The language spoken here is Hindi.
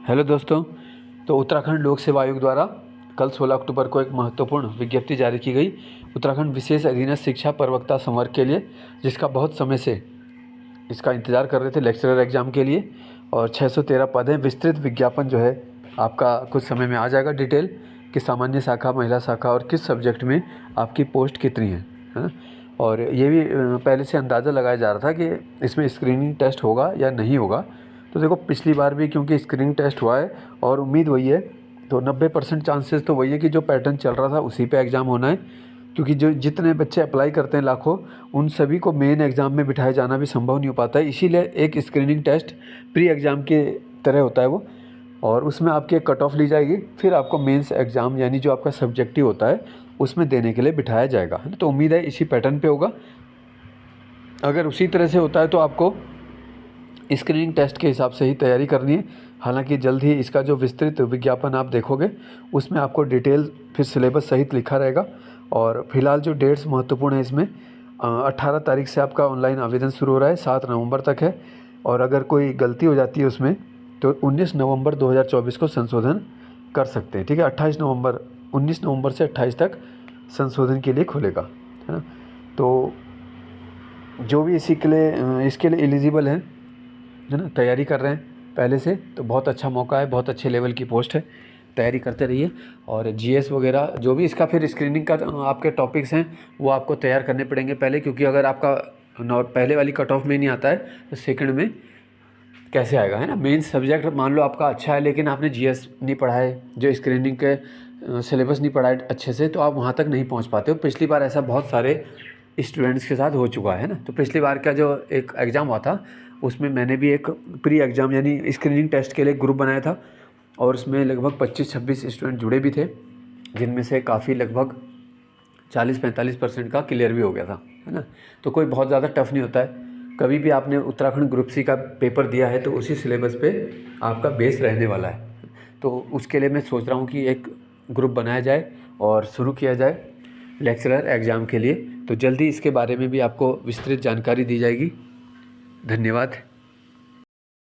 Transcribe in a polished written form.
हेलो दोस्तों। तो उत्तराखंड लोक सेवा आयोग द्वारा कल 16 अक्टूबर को एक महत्वपूर्ण विज्ञप्ति जारी की गई उत्तराखंड विशेष अधीनस्थ शिक्षा प्रवक्ता संवर्ग के लिए, जिसका बहुत समय से इसका इंतज़ार कर रहे थे लेक्चरर एग्ज़ाम के लिए। और 613 पद हैं। विस्तृत विज्ञापन जो है आपका कुछ समय में आ जाएगा डिटेल कि सामान्य शाखा, महिला शाखा और किस सब्जेक्ट में आपकी पोस्ट कितनी है ना। और ये भी पहले से अंदाज़ा लगाया जा रहा था कि इसमें स्क्रीनिंग टेस्ट होगा या नहीं होगा। तो देखो, पिछली बार भी क्योंकि स्क्रीनिंग टेस्ट हुआ है और उम्मीद वही है, तो 90% चांसेस तो वही है कि जो पैटर्न चल रहा था उसी पे एग्ज़ाम होना है। क्योंकि जो जितने बच्चे अप्लाई करते हैं लाखों, उन सभी को मेन एग्ज़ाम में बिठाए जाना भी संभव नहीं हो पाता है। इसीलिए एक स्क्रीनिंग टेस्ट प्री एग्ज़ाम के तरह होता है वो, और उसमें आपकी एक कट ऑफ ली जाएगी, फिर आपको मेंस एग्ज़ाम यानी जो आपका सब्जेक्टिव होता है उसमें देने के लिए बिठाया जाएगा, है ना। तो उम्मीद है इसी पैटर्न पे होगा। अगर उसी तरह से होता है तो आपको स्क्रीनिंग टेस्ट के हिसाब से ही तैयारी करनी है। हालांकि जल्द ही इसका जो विस्तृत विज्ञापन आप देखोगे उसमें आपको डिटेल फिर सिलेबस सहित लिखा रहेगा। और फिलहाल जो डेट्स महत्वपूर्ण है इसमें 18 तारीख से आपका ऑनलाइन आवेदन शुरू हो रहा है, 7 नवंबर तक है। और अगर कोई गलती हो जाती है उसमें तो 19 नवंबर 2024 को संशोधन कर सकते हैं, ठीक है। 19 नवंबर से 28 तक संशोधन के लिए खुलेगा, है ना। तो जो भी इसके लिए एलिजिबल हैं, है ना, तैयारी कर रहे हैं पहले से, तो बहुत अच्छा मौका है, बहुत अच्छे लेवल की पोस्ट है, तैयारी करते रहिए। और जीएस वगैरह जो भी इसका फिर स्क्रीनिंग का आपके टॉपिक्स हैं वो आपको तैयार करने पड़ेंगे पहले, क्योंकि अगर आपका पहले वाली कट ऑफ में नहीं आता है तो सेकंड में कैसे आएगा, है ना। मेन सब्जेक्ट मान लो आपका अच्छा है लेकिन आपने जीएस नहीं पढ़ा है, जो स्क्रीनिंग के सिलेबस नहीं पढ़ा है अच्छे से, तो आप वहाँ तक नहीं पहुँच पाते हो। पिछली बार ऐसा बहुत सारे स्टूडेंट्स के साथ हो चुका है ना। तो पिछली बार का जो एक एग्ज़ाम हुआ था उसमें मैंने भी एक प्री एग्ज़ाम यानी स्क्रीनिंग टेस्ट के लिए ग्रुप बनाया था, और उसमें लगभग 25-26 स्टूडेंट जुड़े भी थे, जिनमें से काफ़ी लगभग 40-45% का क्लियर भी हो गया था, है ना। तो कोई बहुत ज़्यादा टफ नहीं होता है। कभी भी आपने उत्तराखंड ग्रुप सी का पेपर दिया है तो उसी सिलेबस पे आपका बेस रहने वाला है। तो उसके लिए मैं सोच रहा हूँ कि एक ग्रुप बनाया जाए और शुरू किया जाए लेक्चरर एग्ज़ाम के लिए। तो जल्दी इसके बारे में भी आपको विस्तृत जानकारी दी जाएगी। धन्यवाद।